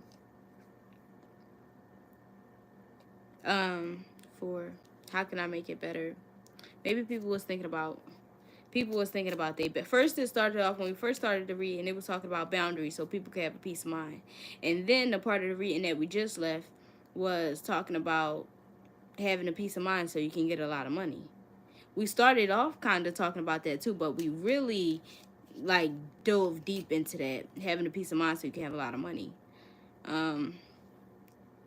For how can I make it better? Maybe people was thinking about they, but first it started off when we first started to read, and it was talking about boundaries so people could have a peace of mind. And then the part of the reading that we just left was talking about having a peace of mind so you can get a lot of money. We started off kind of talking about that too, but we really like dove deep into that, having a peace of mind so you can have a lot of money.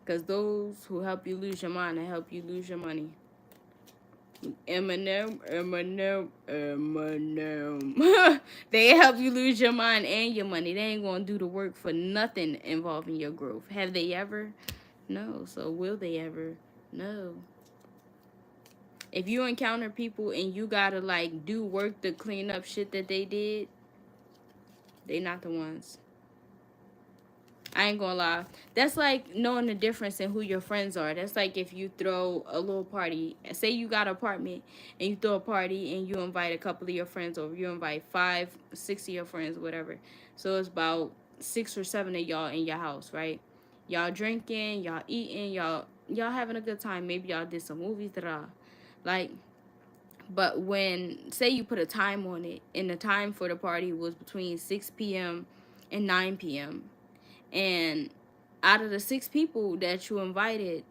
Because those who help you lose your mind, they help you lose your money. Eminem. They help you lose your mind and your money. They ain't gonna do the work for nothing involving your growth. Have they ever? No. So will they ever? No. If you encounter people and you gotta like do work to clean up shit that they did, they not the ones. I ain't gonna lie. That's like knowing the difference in who your friends are. That's like if you throw a little party. Say you got an apartment and you throw a party and you invite a couple of your friends over. You invite 5, 6 of your friends, whatever. So it's about 6 or 7 of y'all in your house, right? Y'all drinking, y'all eating, y'all having a good time. Maybe y'all did some movies, like. But when, say you put a time on it, and the time for the party was between 6 p.m. and 9 p.m., and out of the 6 people that you invited,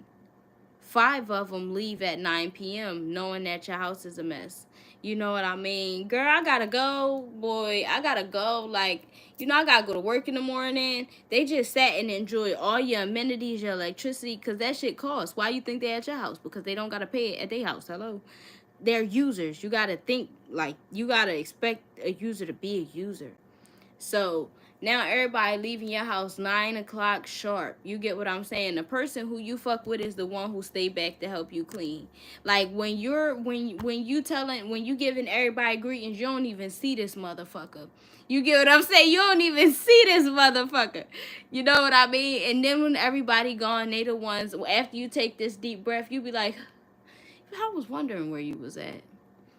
5 of them leave at 9 p.m. knowing that your house is a mess. You know what I mean? Girl, I gotta go. Boy, I gotta go. Like, I gotta go to work in the morning. They just sat and enjoyed all your amenities, your electricity, because that shit costs. Why you think they at your house? Because they don't gotta pay it at their house. Hello? They're users. You gotta think, like, you gotta expect a user to be a user. So now everybody leaving your house 9 o'clock sharp. You get what I'm saying? The person who you fuck with is the one who stay back to help you clean. Like, when you giving everybody greetings, you don't even see this motherfucker. You get what I'm saying? You don't even see this motherfucker. You know what I mean? And then when everybody gone, they the ones, after you take this deep breath, you be like, I was wondering where you was at.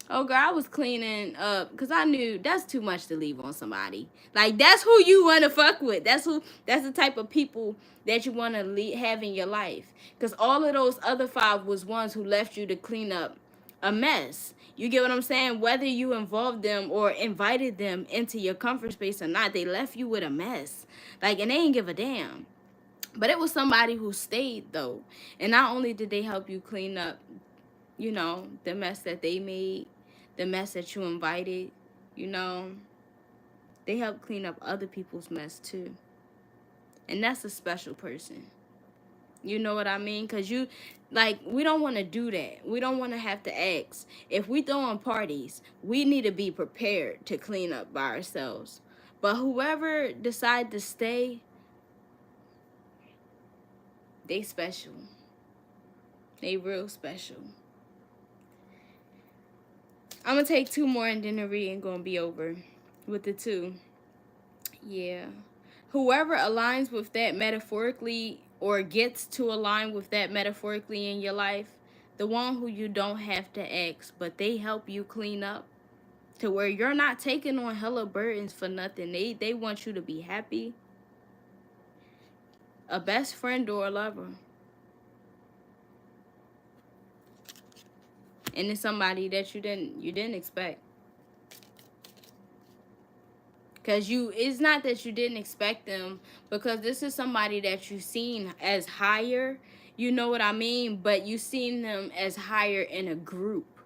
Oh, girl, I was cleaning up because I knew that's too much to leave on somebody. Like, that's who you want to fuck with. That's the type of people that you want to have in your life. Because all of those other 5 was ones who left you to clean up a mess. You get what I'm saying? Whether you involved them or invited them into your comfort space or not, they left you with a mess. Like, and they ain't give a damn. But it was somebody who stayed, though. And not only did they help you clean up, the mess that they made, the mess that you invited, They help clean up other people's mess too. And that's a special person. You know what I mean? Because we don't want to do that. We don't want to have to ask. If we throwing parties, we need to be prepared to clean up by ourselves. But whoever decide to stay, they special. They real special. I'm going to take two more and then the reading going to be over with the two. Yeah. Whoever aligns with that metaphorically or gets to align with that metaphorically in your life, the one who you don't have to ask, but they help you clean up to where you're not taking on hella burdens for nothing. They want you to be happy. A best friend or a lover. And it's somebody that you didn't expect. Because it's not that you didn't expect them, because this is somebody that you seen as higher, you know what I mean? But you seen them as higher in a group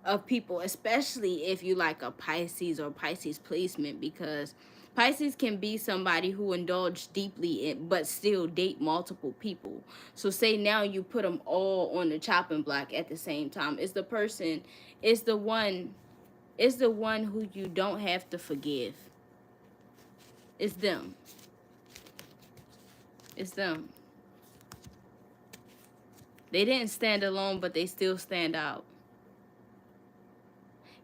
of people, especially if you like a Pisces or Pisces placement, because Pisces can be somebody who indulge deeply in, but still date multiple people. So say now you put them all on the chopping block at the same time. It's the person, it's the one who you don't have to forgive. It's them. It's them. They didn't stand alone, but they still stand out.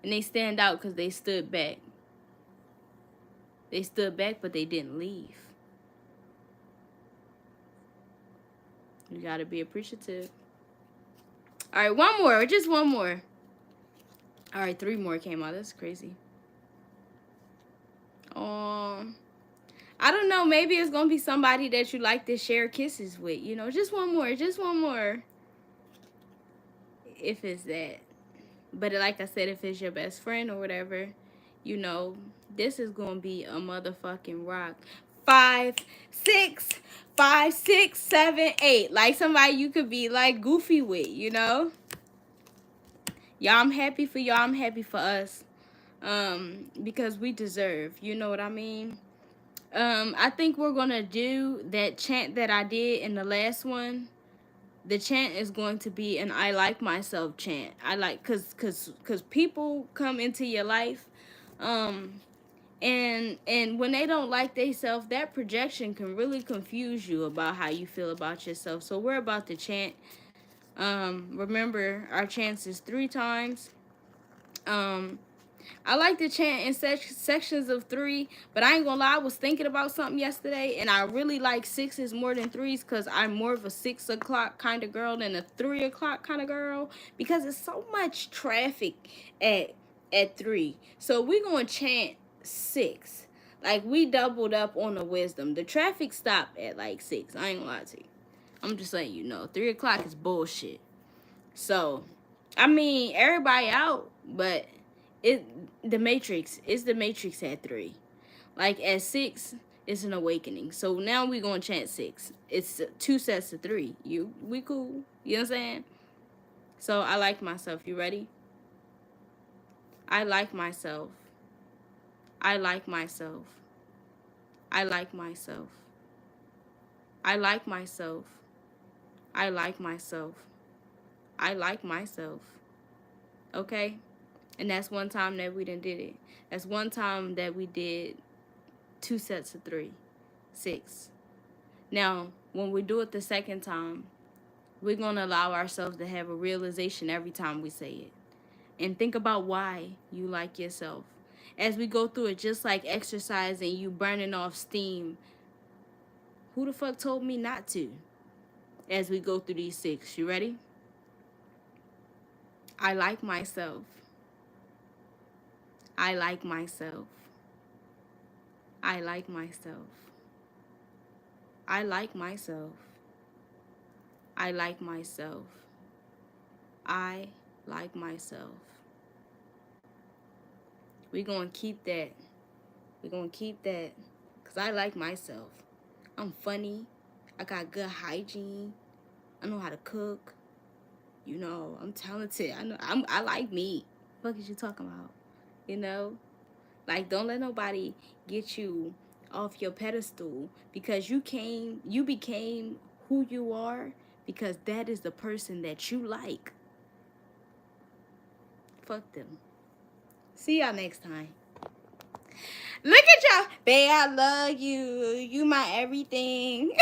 And they stand out because they stood back. They stood back, but they didn't leave. You gotta be appreciative. All right, one more. Just one more. All right, three more came out. That's crazy. I don't know. Maybe it's gonna be somebody that you like to share kisses with. You know, just one more. Just one more. If it's that. But like I said, if it's your best friend or whatever, you know, this is gonna be a motherfucking rock. 5, 6, 5, 6, 7, 8. Like somebody you could be like goofy with, you know. Y'all, I'm happy for y'all. I'm happy for us. Because we deserve. You know what I mean? I think we're gonna do that chant that I did in the last one. The chant is going to be an I like myself chant. I like cause people come into your life, and when they don't like themselves, that projection can really confuse you about how you feel about yourself. So we're about to chant. Remember our chants is 3 times. I like to chant in sections of 3, but I ain't gonna lie, I was thinking about something yesterday, and I really like 6s more than 3s because I'm more of a 6 o'clock kind of girl than a 3 o'clock kind of girl, because it's so much traffic at 3. So we gonna chant 6. Like, we doubled up on the wisdom. The traffic stopped at like 6. I ain't gonna lie to you. I'm just letting you know. 3 o'clock is bullshit. So, I mean, everybody out, but the Matrix at 3. Like at 6, it's an awakening. So now we gonna chant 6. It's 2 sets of 3. We cool. You know what I'm saying? So I like myself. You ready? I like myself. I like myself. I like myself. I like myself. I like myself. I like myself. Okay? And that's one time that we done did it. That's one time that we did 2 sets of 3. 6. Now, when we do it the second time, we're going to allow ourselves to have a realization every time we say it. And think about why you like yourself. As we go through it, just like exercising, you burning off steam. Who the fuck told me not to? As we go through these 6. You ready? I like myself. I like myself. I like myself. I like myself. I like myself. I like myself. We're going to keep that. We're going to keep that. Because I like myself. I'm funny. I got good hygiene. I know how to cook. You know, I'm talented. I like me. What the fuck is you talking about? You know? Like, don't let nobody get you off your pedestal because you became who you are because that is the person that you like. Fuck them. See y'all next time. Look at y'all. Babe, I love you. You my everything.